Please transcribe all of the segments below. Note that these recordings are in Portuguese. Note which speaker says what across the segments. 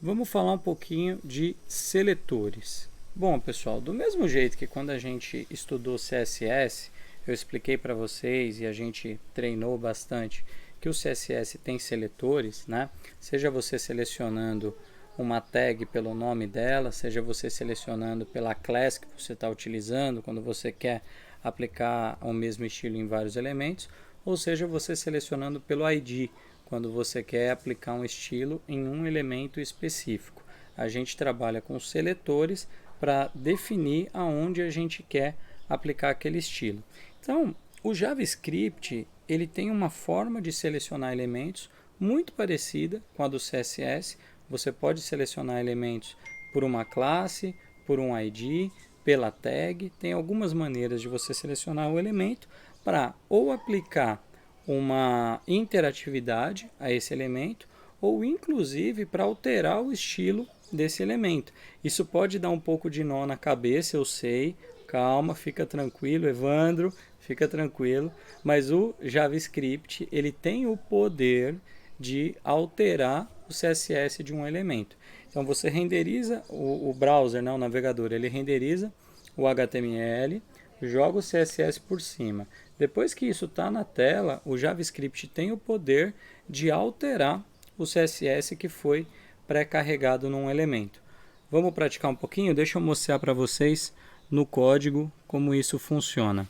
Speaker 1: Vamos falar um pouquinho de seletores. Bom, pessoal, do mesmo jeito que quando a gente estudou CSS, eu expliquei para vocês e a gente treinou bastante que o CSS tem seletores, né? Seja você selecionando uma tag pelo nome dela, seja você selecionando pela class que você está utilizando quando você quer aplicar o mesmo estilo em vários elementos, ou seja você selecionando pelo ID, quando você quer aplicar um estilo em um elemento específico. A gente trabalha com seletores para definir aonde a gente quer aplicar aquele estilo. Então, o JavaScript ele tem uma forma de selecionar elementos muito parecida com a do CSS. Você pode selecionar elementos por uma classe, por um ID, pela tag. Tem algumas maneiras de você selecionar o elemento para ou aplicar uma interatividade a esse elemento ou inclusive para alterar o estilo desse elemento. Isso pode dar um pouco de nó na cabeça, eu sei. Calma, fica tranquilo, Evandro, fica tranquilo. Mas o JavaScript ele tem o poder de alterar o CSS de um elemento. Então você renderiza o browser, né, o navegador, ele renderiza o HTML, joga o CSS por cima. Depois que isso está na tela, o JavaScript tem o poder de alterar o CSS que foi pré-carregado num elemento. Vamos praticar um pouquinho? Deixa eu mostrar para vocês no código como isso funciona.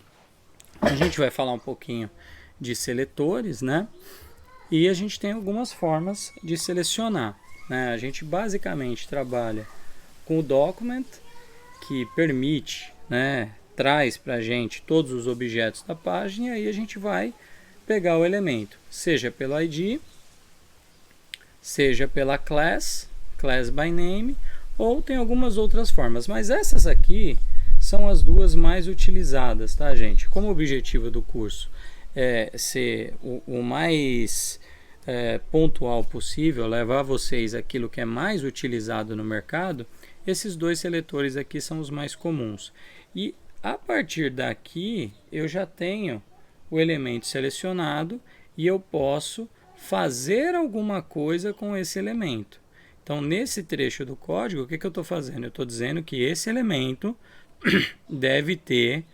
Speaker 1: A gente vai falar um pouquinho de seletores, né? E a gente tem algumas formas de selecionar, né? A gente basicamente trabalha com o document, que permite, né, traz para a gente todos os objetos da página, e aí a gente vai pegar o elemento, seja pelo ID, seja pela class by name, ou tem algumas outras formas, mas essas aqui são as duas mais utilizadas, tá, gente? Como o objetivo do curso é ser o mais pontual possível, levar vocês aquilo que é mais utilizado no mercado, esses dois seletores aqui são os mais comuns. E a partir daqui eu já tenho o elemento selecionado e eu posso fazer alguma coisa com esse elemento. Então, nesse trecho do código, o que eu estou fazendo? Eu estou dizendo que esse elemento deve ter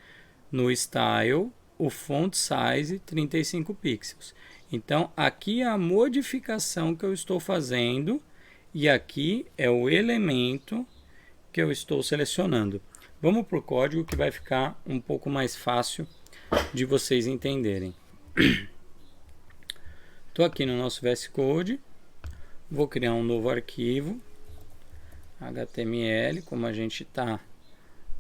Speaker 1: no style o font size 35 pixels. Então, aqui é a modificação que eu estou fazendo e aqui é o elemento que eu estou selecionando. Vamos para o código que vai ficar um pouco mais fácil de vocês entenderem. Estou aqui no nosso VS Code, vou criar um novo arquivo, HTML, como a gente está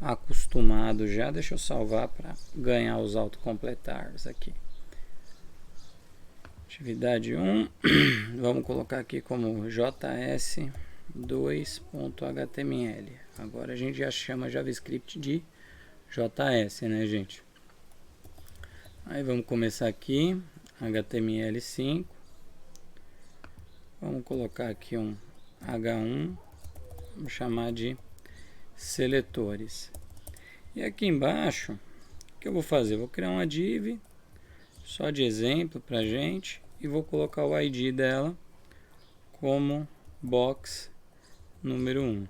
Speaker 1: acostumado já. Deixa eu salvar para ganhar os autocompletares aqui. Atividade 1, vamos colocar aqui como js2.html. Agora a gente já chama JavaScript de JS, né, gente? Aí vamos começar aqui, HTML5. Vamos colocar aqui um H1, vamos chamar de seletores. E aqui embaixo, o que eu vou fazer? Vou criar uma div só de exemplo para gente e vou colocar o ID dela como box número 1.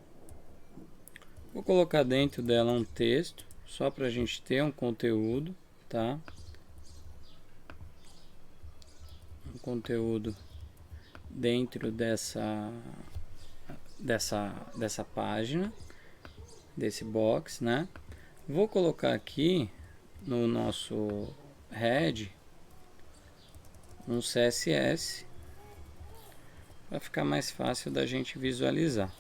Speaker 1: Vou colocar dentro dela um texto só para a gente ter um conteúdo, tá? Um conteúdo dentro dessa página, desse box, né? Vou colocar aqui no nosso head um CSS para ficar mais fácil da gente visualizar.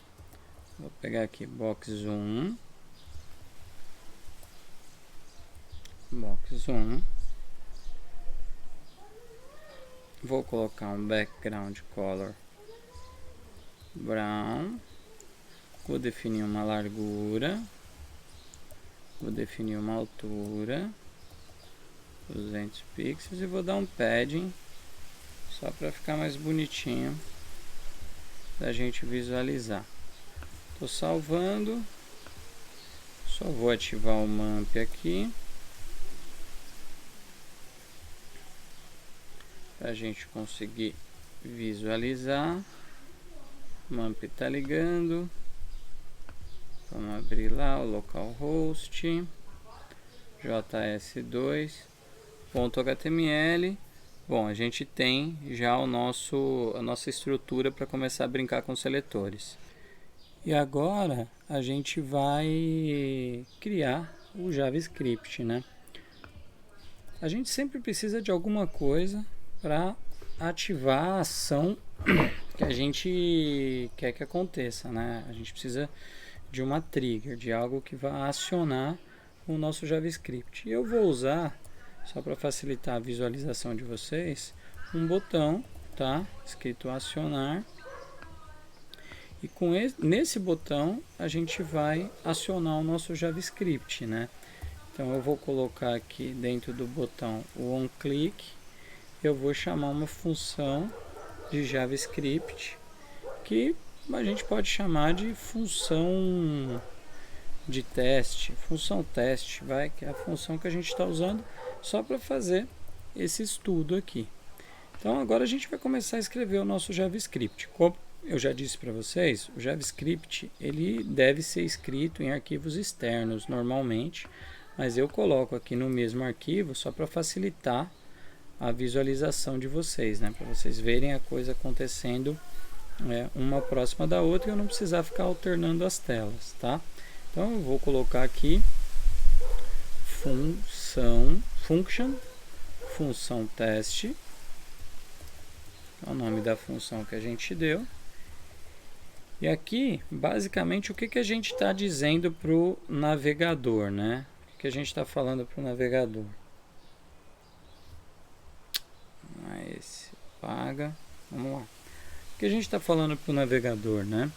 Speaker 1: Vou pegar aqui box 1, vou colocar um background color brown, vou definir uma largura, vou definir uma altura 200 pixels e vou dar um padding só para ficar mais bonitinho da gente visualizar. Estou salvando, só vou ativar o MAMP aqui para a gente conseguir visualizar. MAMP está ligando. Vamos abrir lá o localhost js2.html. Bom, a gente tem já a nossa estrutura para começar a brincar com seletores. E agora a gente vai criar o JavaScript, né? A gente sempre precisa de alguma coisa para ativar a ação que a gente quer que aconteça, né? A gente precisa de uma trigger, de algo que vá acionar o nosso JavaScript. E eu vou usar, só para facilitar a visualização de vocês, um botão, tá? Escrito acionar. E nesse botão a gente vai acionar o nosso JavaScript, né? Então eu vou colocar aqui dentro do botão o onClick. Eu vou chamar uma função de JavaScript que a gente pode chamar de função de teste, função teste, que é a função que a gente está usando só para fazer esse estudo aqui. Então agora a gente vai começar a escrever o nosso JavaScript. Como eu já disse para vocês, o JavaScript ele deve ser escrito em arquivos externos normalmente, mas eu coloco aqui no mesmo arquivo só para facilitar a visualização de vocês, né? Para vocês verem a coisa acontecendo uma próxima da outra e eu não precisar ficar alternando as telas, tá? Então eu vou colocar aqui função teste, é o nome da função que a gente deu. E aqui, basicamente, o que a gente está dizendo para o navegador, né? O que a gente está falando para o navegador? Esse paga. Vamos lá. O que a gente está falando para o navegador, né?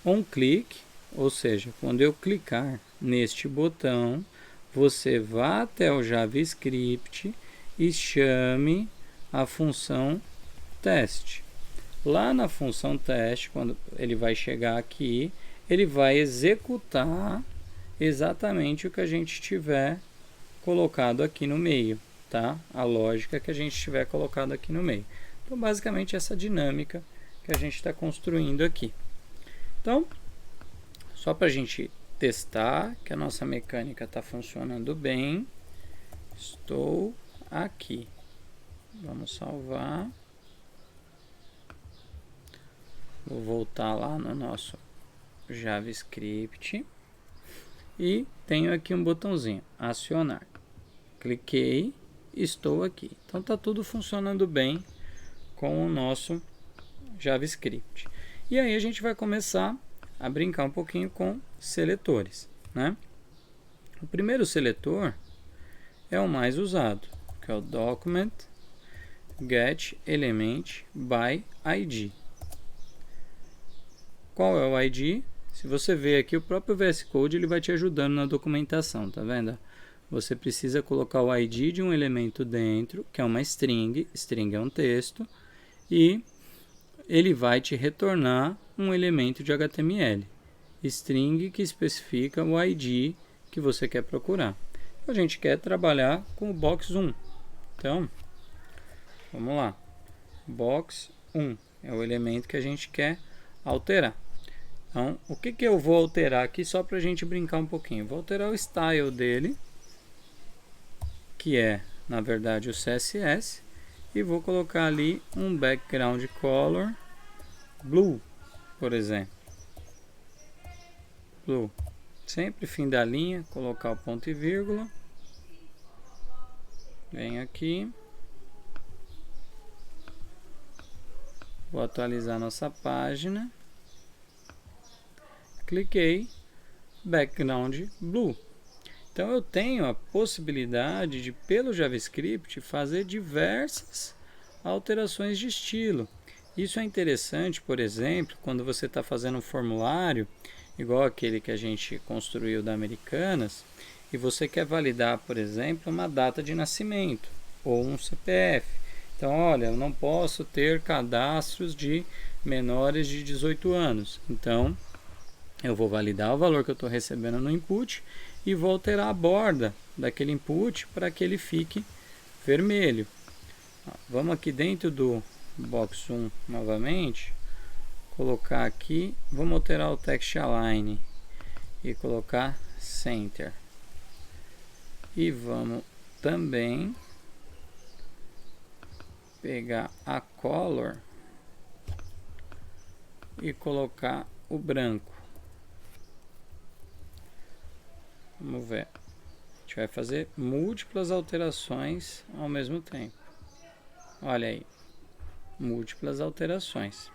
Speaker 1: OnClick, ou seja, quando eu clicar neste botão, você vá até o JavaScript e chame a função teste. Lá na função teste, quando ele vai chegar aqui, ele vai executar exatamente o que a gente tiver colocado aqui no meio, tá? A lógica que a gente tiver colocado aqui no meio. Então, basicamente, essa dinâmica que a gente está construindo aqui. Então, só para a gente testar que a nossa mecânica está funcionando bem, estou aqui. Vamos salvar. Vou voltar lá no nosso JavaScript e tenho aqui um botãozinho, acionar. Cliquei, estou aqui. Então está tudo funcionando bem com o nosso JavaScript. E aí a gente vai começar a brincar um pouquinho com seletores, né? O primeiro seletor é o mais usado, que é o Document Get Element by ID. Qual é o ID? Se você ver aqui, o próprio VS Code ele vai te ajudando na documentação, tá vendo? Você precisa colocar o ID de um elemento dentro, que é uma string, string é um texto, e ele vai te retornar um elemento de HTML, string que especifica o ID que você quer procurar. A gente quer trabalhar com o box1, então, vamos lá, box1 é o elemento que a gente quer alterar. Então, o que eu vou alterar aqui só para a gente brincar um pouquinho? Vou alterar o style dele, que é, na verdade, o CSS, e vou colocar ali um background color blue, por exemplo. Blue. Sempre fim da linha, colocar o ponto e vírgula. Venho aqui. Vou atualizar nossa página. Cliquei, background blue. Então eu tenho a possibilidade de, pelo JavaScript, fazer diversas alterações de estilo. Isso é interessante, por exemplo, quando você está fazendo um formulário, igual aquele que a gente construiu da Americanas, e você quer validar, por exemplo, uma data de nascimento ou um CPF. Então, olha, eu não posso ter cadastros de menores de 18 anos. Então, eu vou validar o valor que eu estou recebendo no input e vou alterar a borda daquele input para que ele fique vermelho. Vamos aqui dentro do box1 novamente. colocar aqui, vamos alterar o text align e colocar center. E vamos também pegar a color e colocar o branco. Vamos ver. A gente vai fazer múltiplas alterações ao mesmo tempo. Olha aí, múltiplas alterações.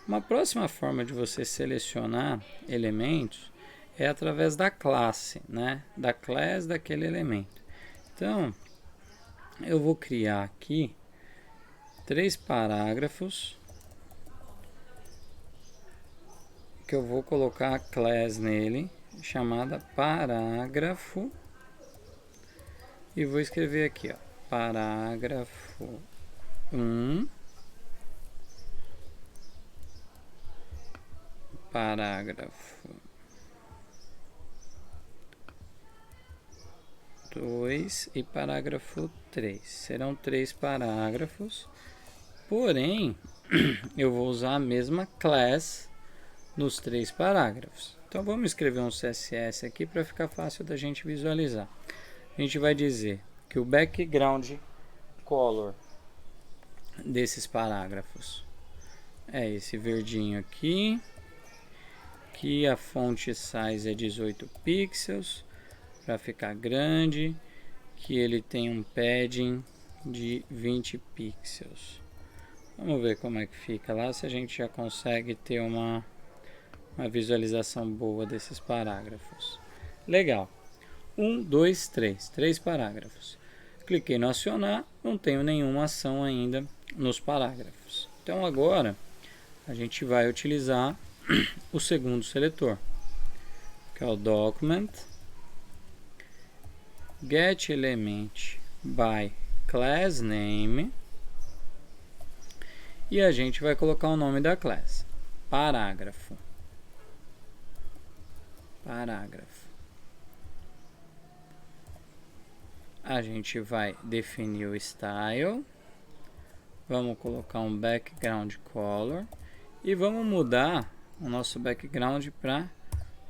Speaker 1: Uma próxima forma de você selecionar elementos é através da classe, né? Da class daquele elemento. Então, eu vou criar aqui 3 parágrafos que eu vou colocar a class nele, chamada parágrafo, e vou escrever aqui, ó, parágrafo 1, parágrafo 2 e parágrafo 3. Serão 3 parágrafos, porém, eu vou usar a mesma class nos 3 parágrafos. Então, vamos escrever um CSS aqui para ficar fácil da gente visualizar. A gente vai dizer que o background color desses parágrafos é esse verdinho aqui, que a font size é 18 pixels, para ficar grande, que ele tem um padding de 20 pixels. Vamos ver como é que fica lá, se a gente já consegue ter uma visualização boa desses parágrafos. Legal. 1, 2, 3. 3 parágrafos. Cliquei no acionar, não tenho nenhuma ação ainda nos parágrafos. Então agora a gente vai utilizar o segundo seletor, que é o document get element by class name, e a gente vai colocar o nome da classe, parágrafo. A gente vai definir o style, vamos colocar um background color e vamos mudar o nosso background para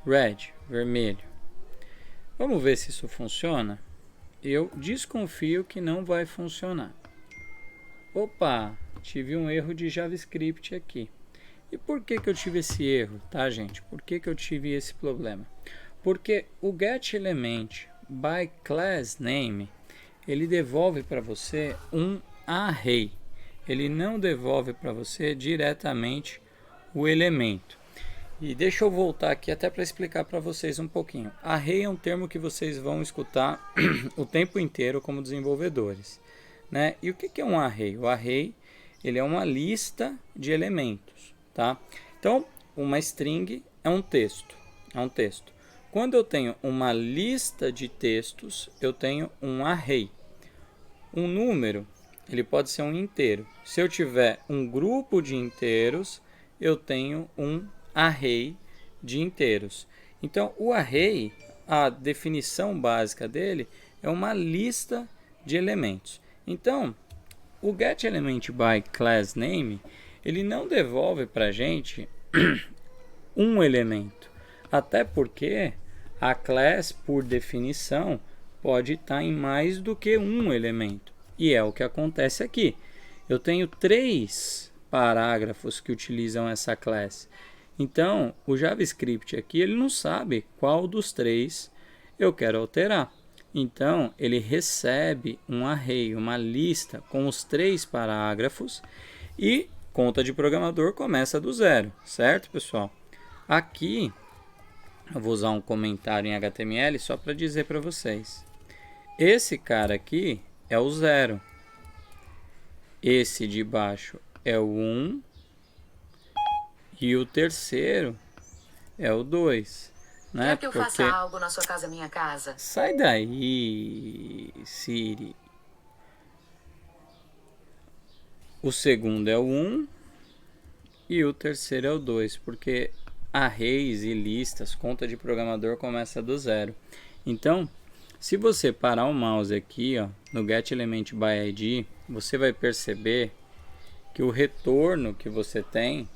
Speaker 1: red, vermelho. Vamos ver se isso funciona. Eu desconfio que não vai funcionar. Opa, tive um erro de JavaScript aqui. E por que eu tive esse erro, tá, gente? Por que eu tive esse problema? Porque o getElement by class name, ele devolve para você um array. Ele não devolve para você diretamente o elemento. E deixa eu voltar aqui até para explicar para vocês um pouquinho. Array é um termo que vocês vão escutar o tempo inteiro como desenvolvedores, né? E o que é um array? O array, ele é uma lista de elementos, tá? Então, uma string é um texto. Quando eu tenho uma lista de textos, eu tenho um array. Um número, ele pode ser um inteiro. Se eu tiver um grupo de inteiros, eu tenho um array de inteiros. Então, o array, a definição básica dele é uma lista de elementos. Então, o getElementByClassName, ele não devolve para a gente um elemento. Até porque a class, por definição, pode estar em mais do que um elemento. E é o que acontece aqui. Eu tenho 3 parágrafos que utilizam essa class. Então, o JavaScript aqui, ele não sabe qual dos 3 eu quero alterar. Então, ele recebe um array, uma lista com os 3 parágrafos e conta de programador começa do zero, certo, pessoal? Aqui, eu vou usar um comentário em HTML só para dizer para vocês. Esse cara aqui é o 0. Esse de baixo é o 1. E o terceiro é o 2. Né?
Speaker 2: Quer que eu faça algo na sua casa, minha casa?
Speaker 1: Sai daí, Siri. O segundo é o 1 e o terceiro é o 2, porque arrays e listas, conta de programador começa do zero. Então, se você parar o mouse aqui, ó, no getElementById, você vai perceber que o retorno que você tem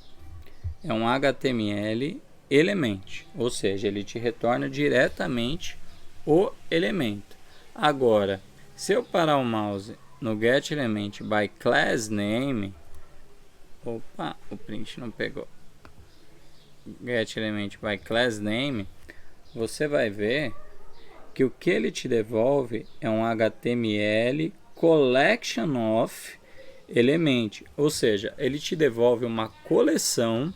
Speaker 1: é um HTML element, ou seja, ele te retorna diretamente o elemento. Agora, se eu parar o mouse no getElementByClassName, opa, o print não pegou. getElementByClassName, você vai ver que o que ele te devolve é um HTML collection of element, ou seja, ele te devolve uma coleção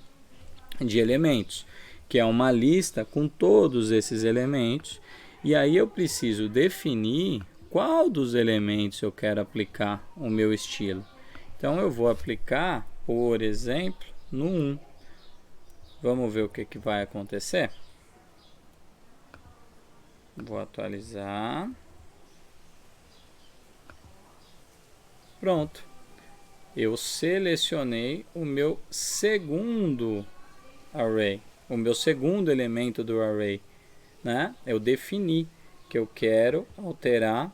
Speaker 1: de elementos, que é uma lista com todos esses elementos, e aí eu preciso definir qual dos elementos eu quero aplicar o meu estilo. Então eu vou aplicar, por exemplo, no 1. Vamos ver o que vai acontecer? Vou atualizar. Pronto. Eu selecionei o meu segundo array, o meu segundo elemento do array, né? Eu defini que eu quero alterar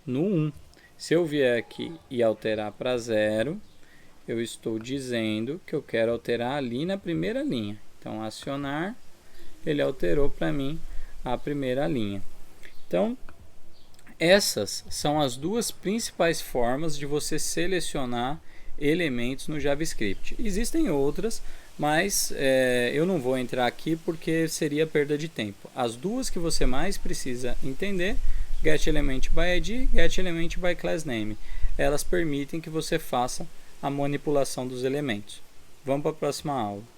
Speaker 1: no 1. Se eu vier aqui e alterar para 0, eu estou dizendo que eu quero alterar ali na primeira linha. Então, acionar, ele alterou para mim a primeira linha. Então, essas são as duas principais formas de você selecionar elementos no JavaScript. Existem outras, mas eu não vou entrar aqui porque seria perda de tempo. As duas que você mais precisa entender, getElementById, getElementByClassName, elas permitem que você faça a manipulação dos elementos. Vamos para a próxima aula.